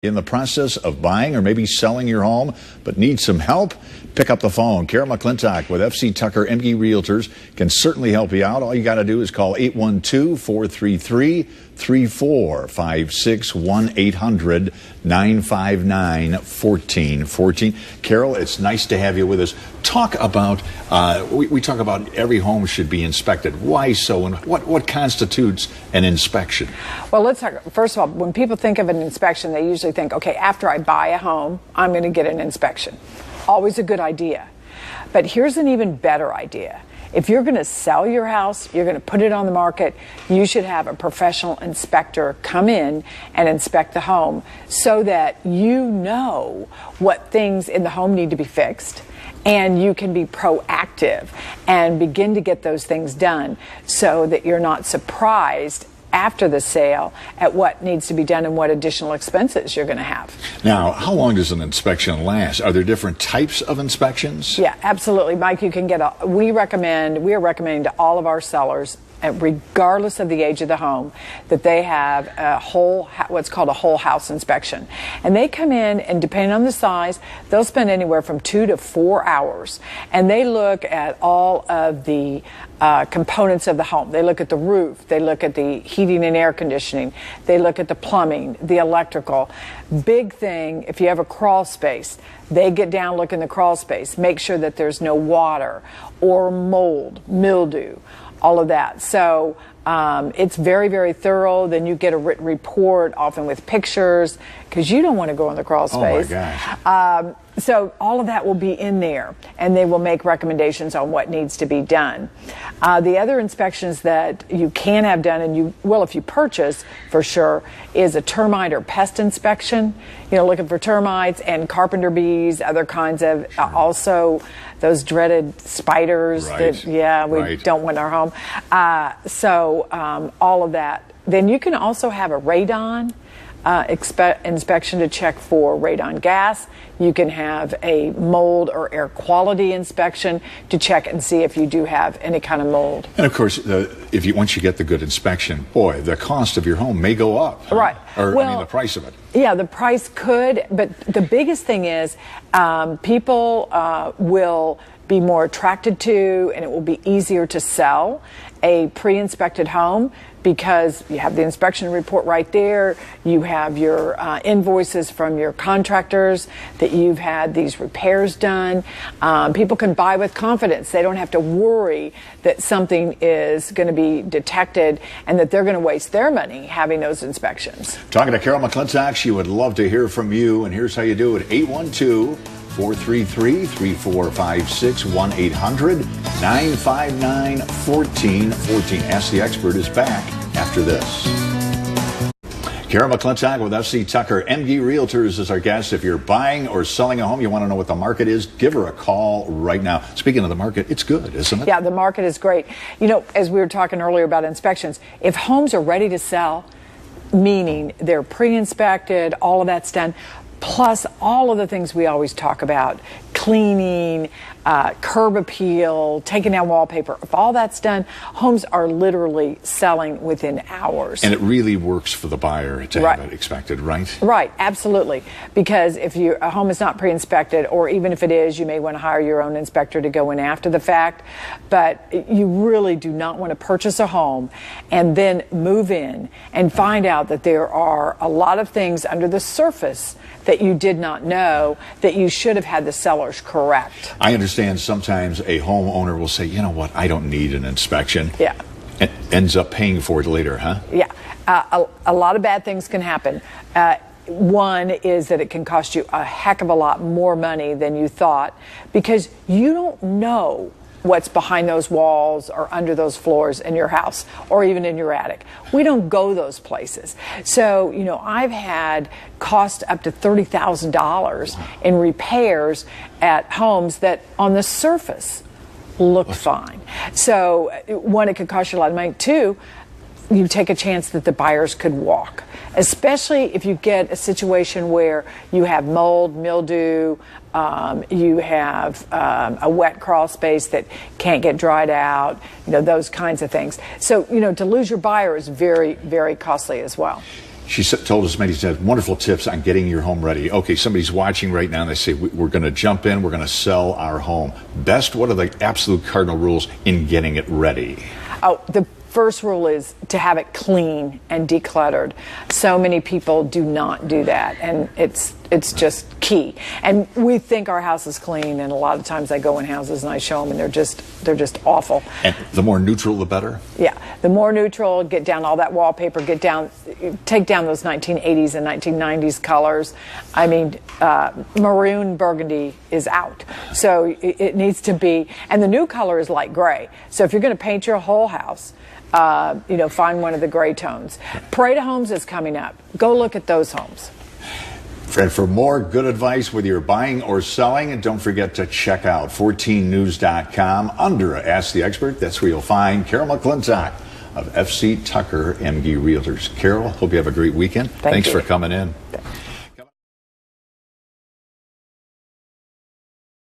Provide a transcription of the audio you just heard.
In the process of buying or maybe selling your home, but need some help? Pick up the phone. Carol McClintock with FC Tucker MG Realtors can certainly help you out. All you got to do is call 812-433-3456, 1-800-959-1414. Carol, it's nice to have you with us. Talk about, we talk about every home should be inspected. Why so, and what constitutes an inspection? Well, let's talk. First of all, when people think of an inspection, they usually think, okay, after I buy a home, I'm going to get an inspection. Always a good idea. But here's an even better idea. If you're going to sell your house, you're going to put it on the market, you should have a professional inspector come in and inspect the home so that you know what things in the home need to be fixed, and you can be proactive and begin to get those things done so that you're not surprised after the sale at what needs to be done and what additional expenses you're going to have. Now, how long does an inspection last? Are there different types of inspections? Yeah, absolutely. Mike, you can get we are recommending to all of our sellers, regardless of the age of the home, that they have what's called a whole house inspection. And they come in, and depending on the size, they'll spend anywhere from 2 to 4 hours. And they look at all of the components of the home. They look at the roof. They look at the heating and air conditioning. They look at the plumbing, the electrical. Big thing, if you have a crawl space, they get down, look in the crawl space, make sure that there's no water or mold, mildew, all of that. So it's very, very thorough. Then you get a written report, often with pictures, because you don't want to go in the crawl space. Oh my gosh. So all of that will be in there, and they will make recommendations on what needs to be done. The other inspections that you can have done, and you will if you purchase for sure, is a termite or pest inspection. You know, looking for termites and carpenter bees, other kinds of, also those dreaded spiders that, we don't want in our home. So all of that. Then you can also have a radon inspection to check for radon gas. You can have a mold or air quality inspection to check and see if you do have any kind of mold. And of course, once you get the good inspection, boy, the cost of your home may go up. Right. Or the price of it. Yeah, the price could, but the biggest thing is people will be more attracted to, and it will be easier to sell a pre-inspected home because you have the inspection report right there. You have your invoices from your contractors that you've had these repairs done. People can buy with confidence. They don't have to worry that something is going to be detected and that they're going to waste their money having those inspections. Talking to Carol McClintock, she would love to hear from you, and here's how you do it. 812-433-3456, 1-800-959-1414. Ask the Expert is back after this. Carol McClintock with FC Tucker MG Realtors is our guest. If you're buying or selling a home, you want to know what the market is, give her a call right now. Speaking of the market, it's good, isn't it? Yeah, the market is great. You know, as we were talking earlier about inspections, if homes are ready to sell, meaning they're pre-inspected, all of that's done, plus all of the things we always talk about, cleaning, curb appeal, taking down wallpaper. If all that's done, homes are literally selling within hours. And it really works for the buyer to have it inspected, right? Right, absolutely. Because if a home is not pre-inspected, or even if it is, you may want to hire your own inspector to go in after the fact. But you really do not want to purchase a home and then move in and find out that there are a lot of things under the surface that you did not know that you should have had the sellers correct. I understand sometimes a homeowner will say, you know what, I don't need an inspection. Yeah. And ends up paying for it later, huh? Yeah. A lot of bad things can happen. One is that it can cost you a heck of a lot more money than you thought because you don't know what's behind those walls or under those floors in your house or even in your attic. We don't go those places. So, you know, I've had cost up to $30,000 in repairs at homes that on the surface looked fine. So, one, it could cost you a lot of money. Two, you take a chance that the buyers could walk, especially if you get a situation where you have mold, mildew, you have a wet crawl space that can't get dried out, you know, those kinds of things. So, you know, to lose your buyer is very, very costly as well. She told us many wonderful tips on getting your home ready. Okay, somebody's watching right now and they say, we're going to jump in, we're going to sell our home. Best, what are the absolute cardinal rules in getting it ready? Oh, the first rule is to have it clean and decluttered. So many people do not do that, and it's just key. And we think our house is clean, and a lot of times I go in houses and I show them, and they're just awful. And the more neutral, the better? Yeah, the more neutral, get down all that wallpaper, take down those 1980s and 1990s colors. I mean, maroon burgundy is out. So it needs to be, and the new color is light gray. So if you're going to paint your whole house, find one of the gray tones. Parade of Homes is coming up. Go look at those homes. And for more good advice, whether you're buying or selling, don't forget to check out 14news.com under Ask the Expert. That's where you'll find Carol McClintock of FC Tucker MG Realtors. Carol, hope you have a great weekend. Thanks for coming in.